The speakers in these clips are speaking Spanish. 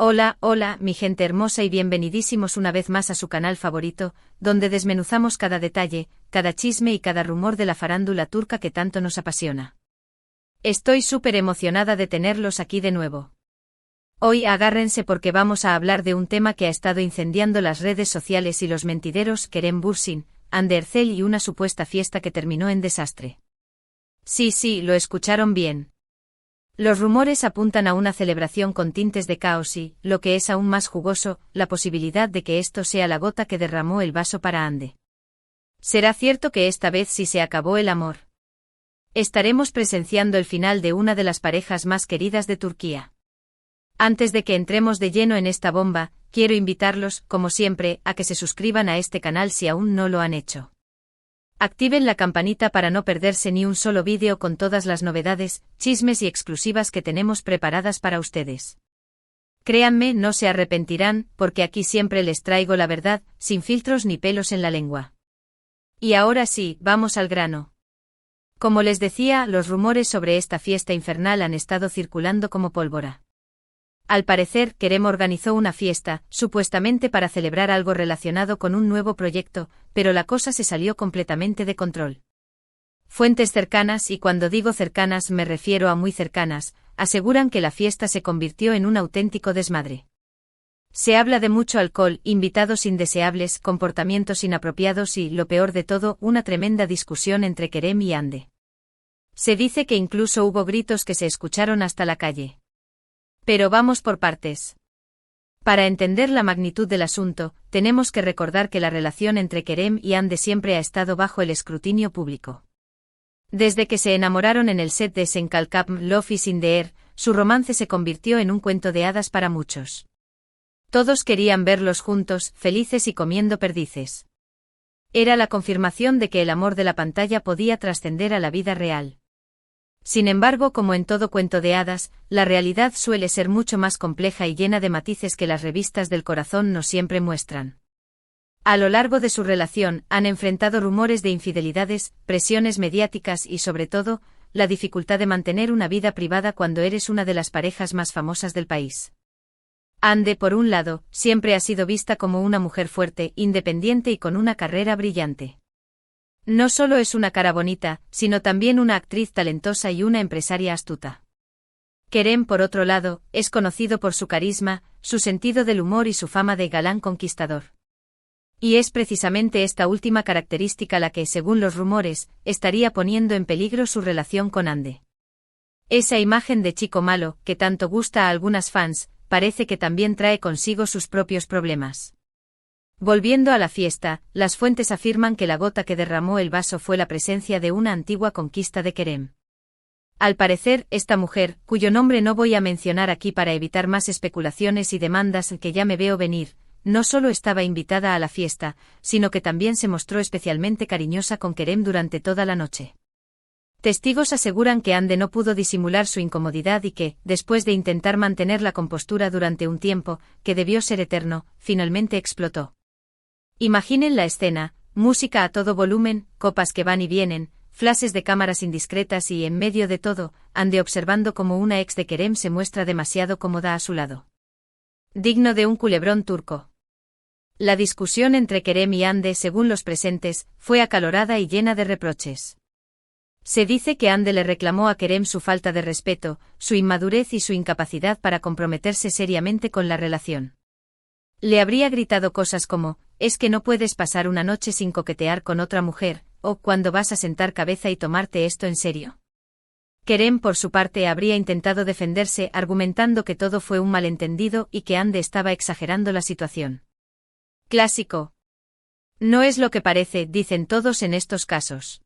Hola, hola, mi gente hermosa y bienvenidísimos una vez más a su canal favorito, donde desmenuzamos cada detalle, cada chisme y cada rumor de la farándula turca que tanto nos apasiona. Estoy súper emocionada de tenerlos aquí de nuevo. Hoy agárrense porque vamos a hablar de un tema que ha estado incendiando las redes sociales y los mentideros Kerem Bürsin, Hande Erçel y una supuesta fiesta que terminó en desastre. Sí, lo escucharon bien. Los rumores apuntan a una celebración con tintes de caos y, lo que es aún más jugoso, la posibilidad de que esto sea la gota que derramó el vaso para Hande. ¿Será cierto que esta vez sí se acabó el amor? Estaremos presenciando el final de una de las parejas más queridas de Turquía. Antes de que entremos de lleno en esta bomba, quiero invitarlos, como siempre, a que se suscriban a este canal si aún no lo han hecho. Activen la campanita para no perderse ni un solo vídeo con todas las novedades, chismes y exclusivas que tenemos preparadas para ustedes. Créanme, no se arrepentirán, porque aquí siempre les traigo la verdad, sin filtros ni pelos en la lengua. Y ahora sí, vamos al grano. Como les decía, los rumores sobre esta fiesta infernal han estado circulando como pólvora. Al parecer, Kerem organizó una fiesta, supuestamente para celebrar algo relacionado con un nuevo proyecto, pero la cosa se salió completamente de control. Fuentes cercanas, y cuando digo cercanas me refiero a muy cercanas, aseguran que la fiesta se convirtió en un auténtico desmadre. Se habla de mucho alcohol, invitados indeseables, comportamientos inapropiados y, lo peor de todo, una tremenda discusión entre Kerem y Hande. Se dice que incluso hubo gritos que se escucharon hasta la calle. Pero vamos por partes. Para entender la magnitud del asunto, tenemos que recordar que la relación entre Kerem y Hande siempre ha estado bajo el escrutinio público. Desde que se enamoraron en el set de Sen Kalkam Love is in the Air, su romance se convirtió en un cuento de hadas para muchos. Todos querían verlos juntos, felices y comiendo perdices. Era la confirmación de que el amor de la pantalla podía trascender a la vida real. Sin embargo, como en todo cuento de hadas, la realidad suele ser mucho más compleja y llena de matices que las revistas del corazón no siempre muestran. A lo largo de su relación, han enfrentado rumores de infidelidades, presiones mediáticas y, sobre todo, la dificultad de mantener una vida privada cuando eres una de las parejas más famosas del país. Hande, por un lado, siempre ha sido vista como una mujer fuerte, independiente y con una carrera brillante. No solo es una cara bonita, sino también una actriz talentosa y una empresaria astuta. Kerem, por otro lado, es conocido por su carisma, su sentido del humor y su fama de galán conquistador. Y es precisamente esta última característica la que, según los rumores, estaría poniendo en peligro su relación con Hande. Esa imagen de chico malo, que tanto gusta a algunas fans, parece que también trae consigo sus propios problemas. Volviendo a la fiesta, las fuentes afirman que la gota que derramó el vaso fue la presencia de una antigua conquista de Kerem. Al parecer, esta mujer, cuyo nombre no voy a mencionar aquí para evitar más especulaciones y demandas que ya me veo venir, no solo estaba invitada a la fiesta, sino que también se mostró especialmente cariñosa con Kerem durante toda la noche. Testigos aseguran que Hande no pudo disimular su incomodidad y que, después de intentar mantener la compostura durante un tiempo, que debió ser eterno, finalmente explotó. Imaginen la escena, música a todo volumen, copas que van y vienen, flashes de cámaras indiscretas y, en medio de todo, Hande observando cómo una ex de Kerem se muestra demasiado cómoda a su lado. Digno de un culebrón turco. La discusión entre Kerem y Hande, según los presentes, fue acalorada y llena de reproches. Se dice que Hande le reclamó a Kerem su falta de respeto, su inmadurez y su incapacidad para comprometerse seriamente con la relación. Le habría gritado cosas como, es que no puedes pasar una noche sin coquetear con otra mujer, o ¿cuándo vas a sentar cabeza y tomarte esto en serio? Kerem, por su parte, habría intentado defenderse argumentando que todo fue un malentendido y que Hande estaba exagerando la situación. Clásico. No es lo que parece, dicen todos en estos casos.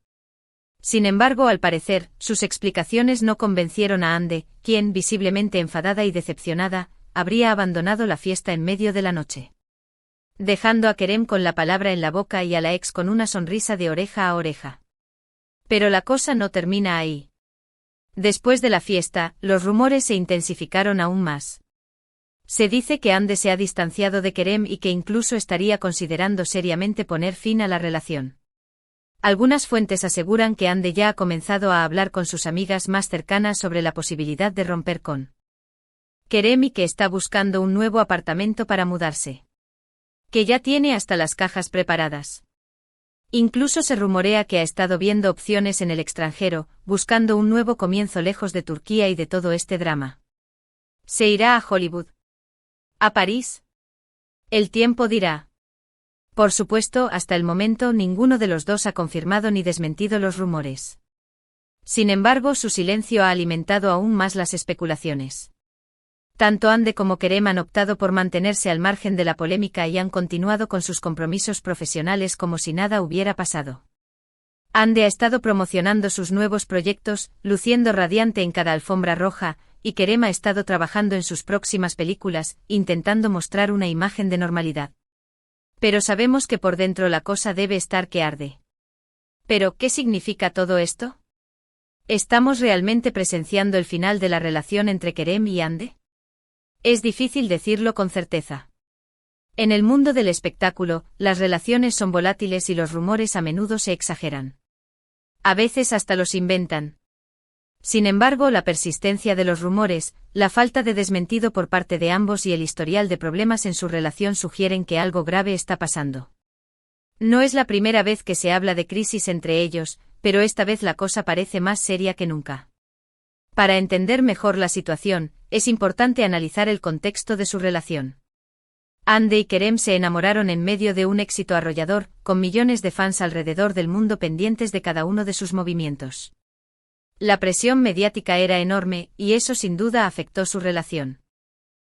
Sin embargo, al parecer, sus explicaciones no convencieron a Hande, quien, visiblemente enfadada y decepcionada, habría abandonado la fiesta en medio de la noche, dejando a Kerem con la palabra en la boca y a la ex con una sonrisa de oreja a oreja. Pero la cosa no termina ahí. Después de la fiesta, los rumores se intensificaron aún más. Se dice que Hande se ha distanciado de Kerem y que incluso estaría considerando seriamente poner fin a la relación. Algunas fuentes aseguran que Hande ya ha comenzado a hablar con sus amigas más cercanas sobre la posibilidad de romper con Kerem y que está buscando un nuevo apartamento para mudarse. Que ya tiene hasta las cajas preparadas. Incluso se rumorea que ha estado viendo opciones en el extranjero, buscando un nuevo comienzo lejos de Turquía y de todo este drama. ¿Se irá a Hollywood? ¿A París? El tiempo dirá. Por supuesto, hasta el momento ninguno de los dos ha confirmado ni desmentido los rumores. Sin embargo, su silencio ha alimentado aún más las especulaciones. Tanto Hande como Kerem han optado por mantenerse al margen de la polémica y han continuado con sus compromisos profesionales como si nada hubiera pasado. Hande ha estado promocionando sus nuevos proyectos, luciendo radiante en cada alfombra roja, y Kerem ha estado trabajando en sus próximas películas, intentando mostrar una imagen de normalidad. Pero sabemos que por dentro la cosa debe estar que arde. ¿Pero qué significa todo esto? ¿Estamos realmente presenciando el final de la relación entre Kerem y Hande? Es difícil decirlo con certeza. En el mundo del espectáculo, las relaciones son volátiles y los rumores a menudo se exageran. A veces hasta los inventan. Sin embargo, la persistencia de los rumores, la falta de desmentido por parte de ambos y el historial de problemas en su relación sugieren que algo grave está pasando. No es la primera vez que se habla de crisis entre ellos, pero esta vez la cosa parece más seria que nunca. Para entender mejor la situación, es importante analizar el contexto de su relación. Hande y Kerem se enamoraron en medio de un éxito arrollador, con millones de fans alrededor del mundo pendientes de cada uno de sus movimientos. La presión mediática era enorme, y eso sin duda afectó su relación.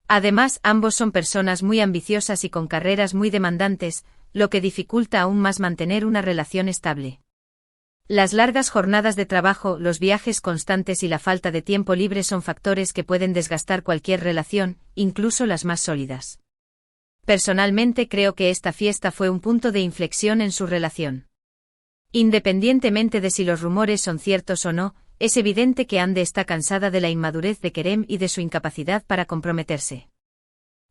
Además, ambos son personas muy ambiciosas y con carreras muy demandantes, lo que dificulta aún más mantener una relación estable. Las largas jornadas de trabajo, los viajes constantes y la falta de tiempo libre son factores que pueden desgastar cualquier relación, incluso las más sólidas. Personalmente creo que esta fiesta fue un punto de inflexión en su relación. Independientemente de si los rumores son ciertos o no, es evidente que Hande está cansada de la inmadurez de Kerem y de su incapacidad para comprometerse.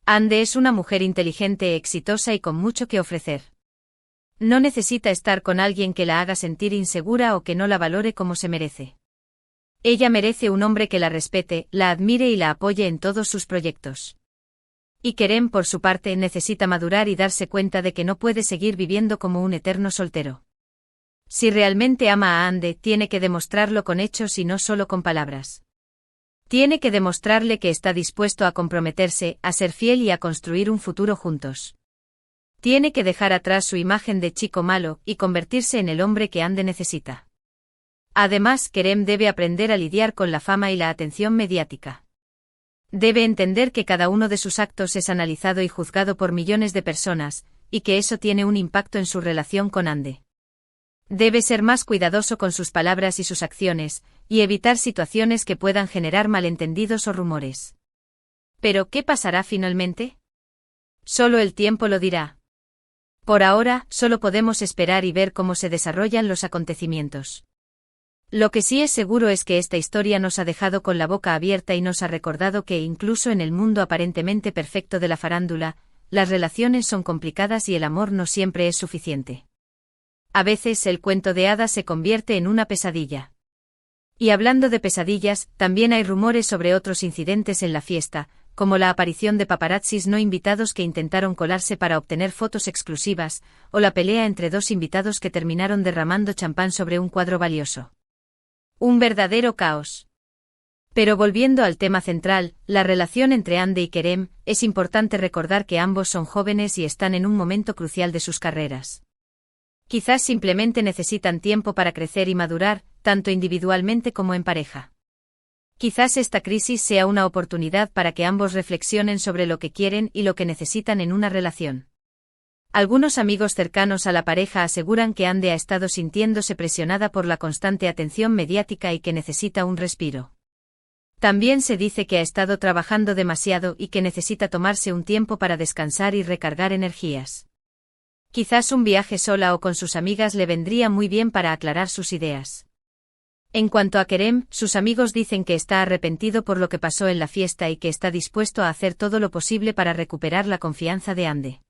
Hande es una mujer inteligente, exitosa y con mucho que ofrecer. No necesita estar con alguien que la haga sentir insegura o que no la valore como se merece. Ella merece un hombre que la respete, la admire y la apoye en todos sus proyectos. Y Kerem, por su parte, necesita madurar y darse cuenta de que no puede seguir viviendo como un eterno soltero. Si realmente ama a Hande, tiene que demostrarlo con hechos y no solo con palabras. Tiene que demostrarle que está dispuesto a comprometerse, a ser fiel y a construir un futuro juntos. Tiene que dejar atrás su imagen de chico malo y convertirse en el hombre que Hande necesita. Además, Kerem debe aprender a lidiar con la fama y la atención mediática. Debe entender que cada uno de sus actos es analizado y juzgado por millones de personas, y que eso tiene un impacto en su relación con Hande. Debe ser más cuidadoso con sus palabras y sus acciones, y evitar situaciones que puedan generar malentendidos o rumores. ¿Pero qué pasará finalmente? Solo el tiempo lo dirá. Por ahora, solo podemos esperar y ver cómo se desarrollan los acontecimientos. Lo que sí es seguro es que esta historia nos ha dejado con la boca abierta y nos ha recordado que incluso en el mundo aparentemente perfecto de la farándula, las relaciones son complicadas y el amor no siempre es suficiente. A veces el cuento de hadas se convierte en una pesadilla. Y hablando de pesadillas, también hay rumores sobre otros incidentes en la fiesta, como la aparición de paparazzis no invitados que intentaron colarse para obtener fotos exclusivas, o la pelea entre dos invitados que terminaron derramando champán sobre un cuadro valioso. Un verdadero caos. Pero volviendo al tema central, la relación entre Hande y Kerem, es importante recordar que ambos son jóvenes y están en un momento crucial de sus carreras. Quizás simplemente necesitan tiempo para crecer y madurar, tanto individualmente como en pareja. Quizás esta crisis sea una oportunidad para que ambos reflexionen sobre lo que quieren y lo que necesitan en una relación. Algunos amigos cercanos a la pareja aseguran que Hande ha estado sintiéndose presionada por la constante atención mediática y que necesita un respiro. También se dice que ha estado trabajando demasiado y que necesita tomarse un tiempo para descansar y recargar energías. Quizás un viaje sola o con sus amigas le vendría muy bien para aclarar sus ideas. En cuanto a Kerem, sus amigos dicen que está arrepentido por lo que pasó en la fiesta y que está dispuesto a hacer todo lo posible para recuperar la confianza de Hande.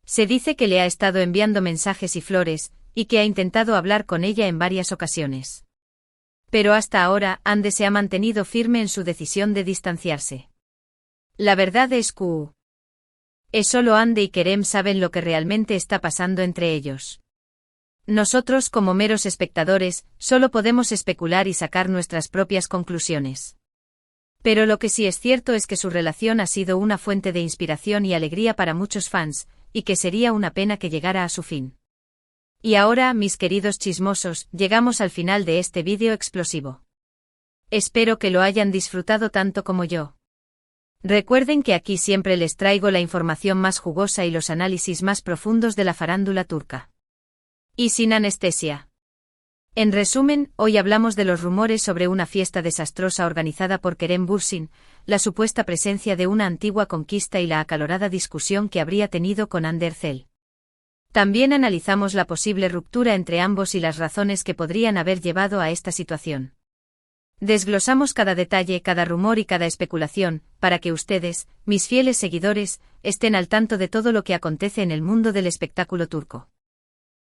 Se dice que le ha estado enviando mensajes y flores, y que ha intentado hablar con ella en varias ocasiones. Pero hasta ahora, Hande se ha mantenido firme en su decisión de distanciarse. La verdad es solo Ande y Kerem saben lo que realmente está pasando entre ellos. Nosotros, como meros espectadores, solo podemos especular y sacar nuestras propias conclusiones. Pero lo que sí es cierto es que su relación ha sido una fuente de inspiración y alegría para muchos fans, y que sería una pena que llegara a su fin. Y ahora, mis queridos chismosos, llegamos al final de este vídeo explosivo. Espero que lo hayan disfrutado tanto como yo. Recuerden que aquí siempre les traigo la información más jugosa y los análisis más profundos de la farándula turca. Y sin anestesia. En resumen, hoy hablamos de los rumores sobre una fiesta desastrosa organizada por Kerem Bürsin, la supuesta presencia de una antigua conquista y la acalorada discusión que habría tenido con Hande Erçel. También analizamos la posible ruptura entre ambos y las razones que podrían haber llevado a esta situación. Desglosamos cada detalle, cada rumor y cada especulación, para que ustedes, mis fieles seguidores, estén al tanto de todo lo que acontece en el mundo del espectáculo turco.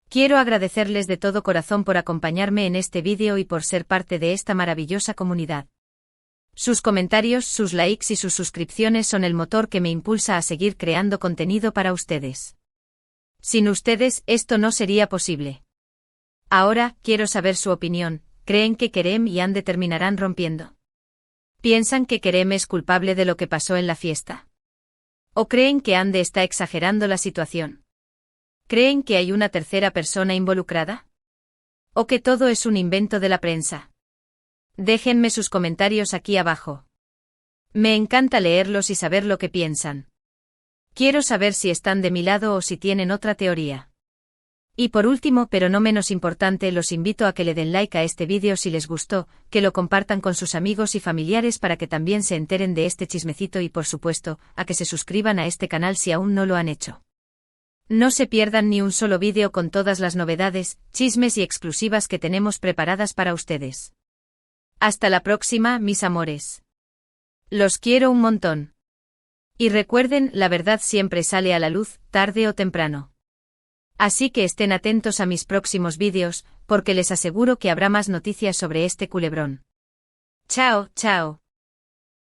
Quiero agradecerles de todo corazón por acompañarme en este vídeo y por ser parte de esta maravillosa comunidad. Sus comentarios, sus likes y sus suscripciones son el motor que me impulsa a seguir creando contenido para ustedes. Sin ustedes, esto no sería posible. Ahora, quiero saber su opinión. ¿Creen que Kerem y Hande terminarán rompiendo? ¿Piensan que Kerem es culpable de lo que pasó en la fiesta? ¿O creen que Hande está exagerando la situación? ¿Creen que hay una tercera persona involucrada? ¿O que todo es un invento de la prensa? Déjenme sus comentarios aquí abajo. Me encanta leerlos y saber lo que piensan. Quiero saber si están de mi lado o si tienen otra teoría. Y por último, pero no menos importante, los invito a que le den like a este vídeo si les gustó, que lo compartan con sus amigos y familiares para que también se enteren de este chismecito y por supuesto, a que se suscriban a este canal si aún no lo han hecho. No se pierdan ni un solo vídeo con todas las novedades, chismes y exclusivas que tenemos preparadas para ustedes. Hasta la próxima, mis amores. Los quiero un montón. Y recuerden, la verdad siempre sale a la luz, tarde o temprano. Así que estén atentos a mis próximos vídeos, porque les aseguro que habrá más noticias sobre este culebrón. Chao, chao.